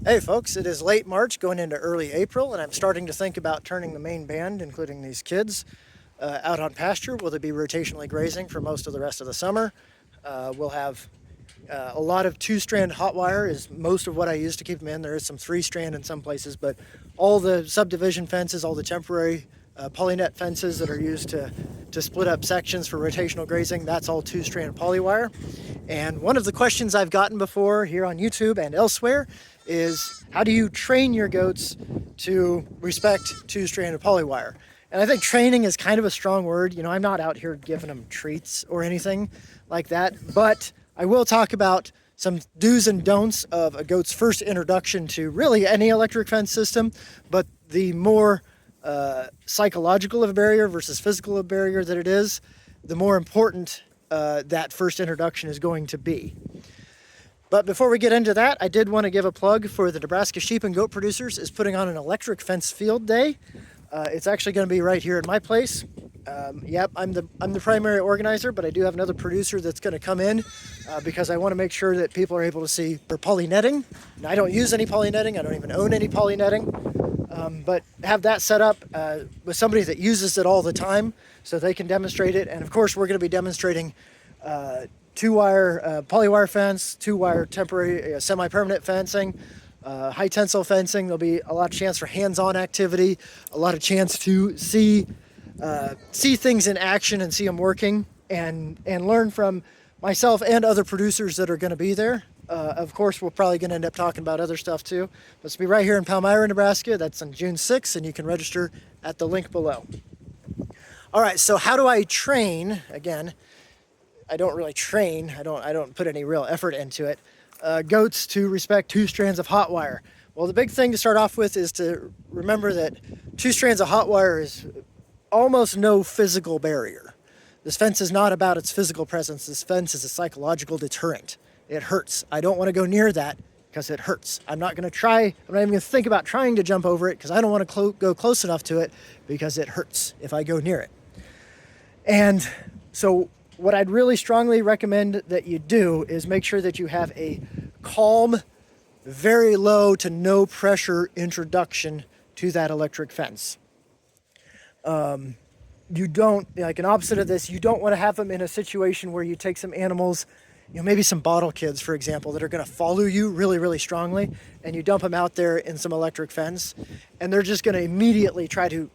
Hey folks, it is late March going into early April, and I'm starting to think about turning the main band, including these kids, out on pasture. Will they be rotationally grazing for most of the rest of the summer? We'll have a lot of two-strand hot wire is most of what I use to keep them in. There is some three-strand in some places, but all the subdivision fences, all the temporary polynet fences that are used to split up sections for rotational grazing, that's all two-strand polywire. And one of the questions I've gotten before here on YouTube and elsewhere is how do you train your goats to respect two-stranded polywire? And I think training is kind of a strong word. You know, I'm not out here giving them treats or anything like that, but I will talk about some do's and don'ts of a goat's first introduction to really any electric fence system, but the more psychological of a barrier versus physical of a barrier that it is, the more important that first introduction is going to be. But before we get into that, I did want to give a plug for the Nebraska Sheep and Goat Producers is putting on an electric fence field day. It's actually going to be right here at my place. Yep, I'm the primary organizer, but I do have another producer that's going to come in because I want to make sure that people are able to see their poly netting. And I don't use any poly netting. I don't even own any poly netting. But have that set up with somebody that uses it all the time so they can demonstrate it. And of course, we're going to be demonstrating two-wire polywire fence, two-wire temporary semi-permanent fencing, high tensile fencing. There'll be a lot of chance for hands-on activity, a lot of chance to see things in action and see them working, and learn from myself and other producers that are going to be there. Of course, we're probably going to end up talking about other stuff too. But it's be right here in Palmyra, Nebraska. That's on June 6th, and you can register at the link below. All right, so how do I train? Again, I don't really train. I don't put any real effort into it. Goats to respect two strands of hot wire. Well, the big thing to start off with is to remember that two strands of hot wire is almost no physical barrier. This fence is not about its physical presence. This fence is a psychological deterrent. It hurts. I don't want to go near that because it hurts. I'm not even going to think about trying to jump over it because I don't want to go close enough to it because it hurts if I go near it. And so what I'd really strongly recommend that you do is make sure that you have a calm, very low to no pressure introduction to that electric fence. You don't, like an opposite of this, you don't want to have them in a situation where you take some animals, maybe some bottle kids, for example, that are going to follow you really, really strongly, and you dump them out there in some electric fence, and they're just going to immediately try to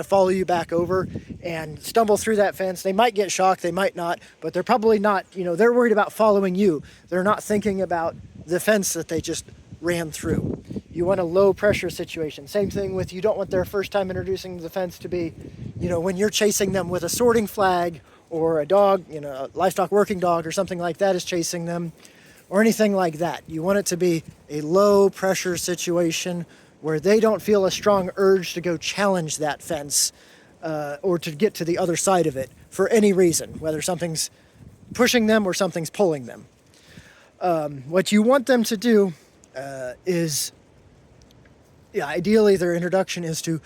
follow you back over and stumble through that fence. They might get shocked, they might not, but they're probably not, they're worried about following you. They're not thinking about the fence that they just ran through. You want a low pressure situation. Same thing with, you don't want their first time introducing the fence to be, when you're chasing them with a sorting flag or a dog, a livestock working dog or something like that is chasing them or anything like that. You want it to be a low pressure situation where they don't feel a strong urge to go challenge that fence or to get to the other side of it for any reason, whether something's pushing them or something's pulling them. What you want them to do is, ideally their introduction is to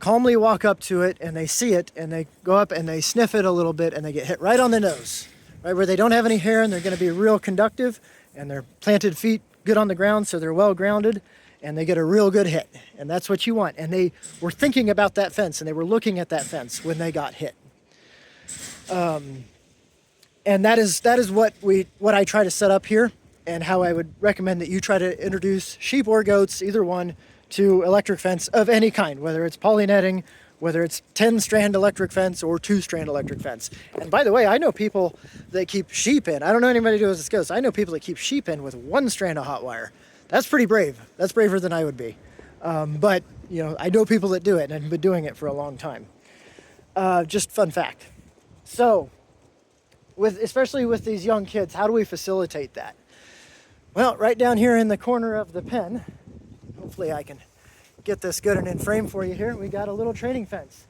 calmly walk up to it and they see it and they go up and they sniff it a little bit and they get hit right on the nose, right where they don't have any hair, and they're going to be real conductive and their planted feet good on the ground, so they're well grounded, and they get a real good hit, and that's what you want. And they were thinking about that fence and they were looking at that fence when they got hit. And that is what I try to set up here, and how I would recommend that you try to introduce sheep or goats, either one, to electric fence of any kind, whether it's poly netting, whether it's 10-strand electric fence or 2-strand electric fence. And by the way, I know people that keep sheep in. I don't know anybody who does this goes. I know people that keep sheep in with 1 strand of hot wire. That's pretty brave. That's braver than I would be. But I know people that do it and have been doing it for a long time. Just fun fact. So, especially with these young kids, how do we facilitate that? Well, right down here in the corner of the pen, hopefully I can get this good and in frame for you here, we got a little training fence.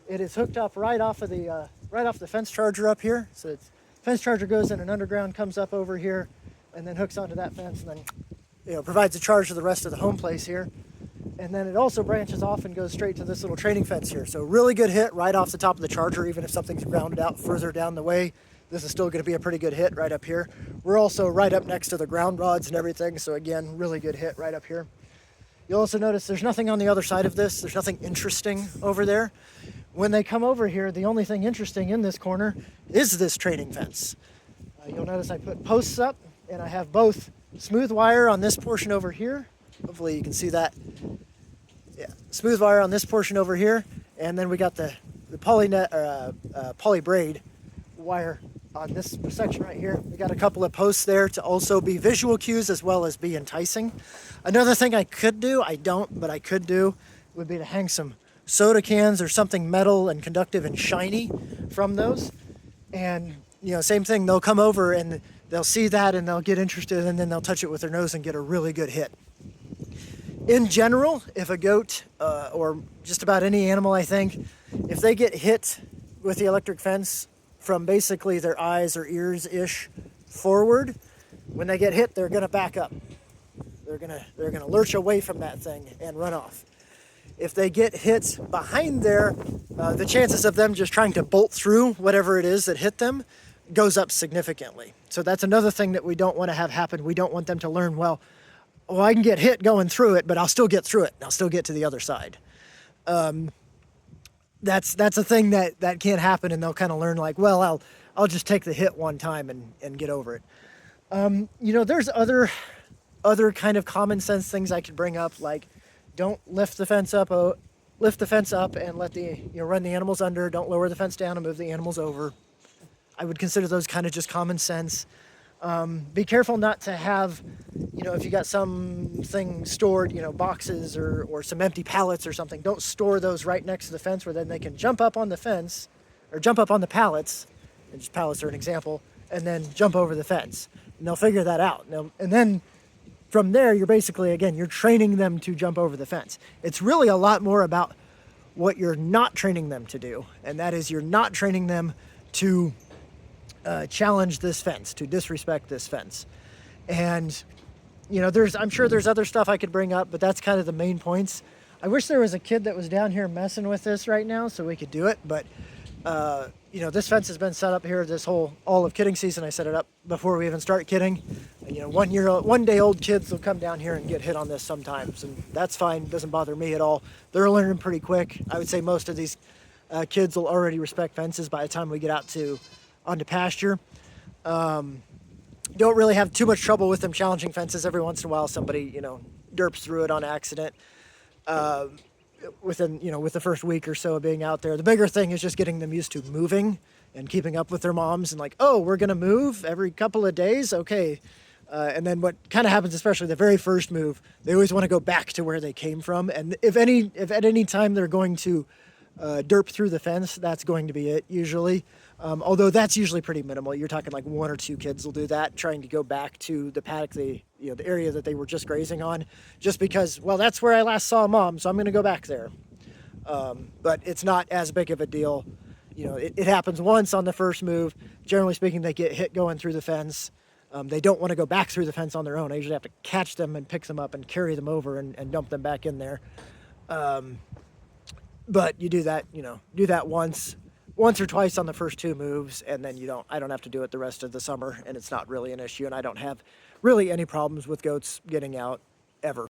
It is hooked up right off the fence charger up here. So it's fence charger goes in an underground, comes up over here, and then hooks onto that fence, and then provides a charge to the rest of the home place here. And then it also branches off and goes straight to this little training fence here. So really good hit right off the top of the charger, even if something's grounded out further down the way. this is still going to be a pretty good hit right up here. We're also right up next to the ground rods and everything, so again, really good hit right up here. You'll also notice there's nothing on the other side of this. There's nothing interesting over there. When they come over here, the only thing interesting in this corner is this training fence. You'll notice I put posts up, and I have both smooth wire on this portion over here. Hopefully you can see that. Yeah, smooth wire on this portion over here, and then we got the poly braid wire on this section right here. We got a couple of posts there to also be visual cues as well as be enticing. Another thing I could do, I don't, but I could do, would be to hang some soda cans or something metal and conductive and shiny from those. And, you know, same thing, they'll come over and they'll see that and they'll get interested, and then they'll touch it with their nose and get a really good hit. In general, if a goat or just about any animal, I think, if they get hit with the electric fence from basically their eyes or ears-ish forward, when they get hit, they're gonna back up. They're gonna lurch away from that thing and run off. If they get hit behind there, the chances of them just trying to bolt through whatever it is that hit them goes up significantly. So that's another thing that we don't want to have happen. We don't want them to learn, well, I can get hit going through it, but I'll still get through it, and I'll still get to the other side. That's a thing that can't happen, and they'll kind of learn like, well, I'll just take the hit one time and get over it. You know, there's other kind of common sense things I could bring up, like don't lift the fence up and let run the animals under. Don't lower the fence down and move the animals over. I would consider those kind of just common sense. Be careful not to have, if you got something stored, boxes or some empty pallets or something, don't store those right next to the fence where then they can jump up on the fence or jump up on the pallets, and just pallets are an example, and then jump over the fence. And they'll figure that out. And then from there, you're training them to jump over the fence. It's really a lot more about what you're not training them to do, and that is you're not training them to challenge this fence, to disrespect this fence. And I'm sure there's other stuff I could bring up, but that's kind of the main points. I wish there was a kid that was down here messing with this right now so we could do it, but this fence has been set up here all of kidding season. I set it up before we even start kidding. 1 day old kids will come down here and get hit on this sometimes, and that's fine. Doesn't bother me at all. They're learning pretty quick. I would say most of these kids will already respect fences by the time we get out onto pasture. Don't really have too much trouble with them challenging fences. Every once in a while somebody derps through it on accident with the first week or so of being out there. The bigger thing is just getting them used to moving and keeping up with their moms, and like, oh, we're gonna move every couple of days, okay. And then what kind of happens, especially the very first move, they always want to go back to where they came from, and if at any time they're going to derp through the fence, that's going to be it usually. Although that's usually pretty minimal. You're talking like 1 or 2 kids will do that, trying to go back to the paddock, the area that they were just grazing on, just because, well, that's where I last saw mom, so I'm going to go back there. But it's not as big of a deal. It happens once on the first move. Generally speaking, they get hit going through the fence. They don't want to go back through the fence on their own. I usually have to catch them and pick them up and carry them over and dump them back in there. But you do that, do that once or twice on the first 2 moves, and then I don't have to do it the rest of the summer, and it's not really an issue, and I don't have really any problems with goats getting out ever.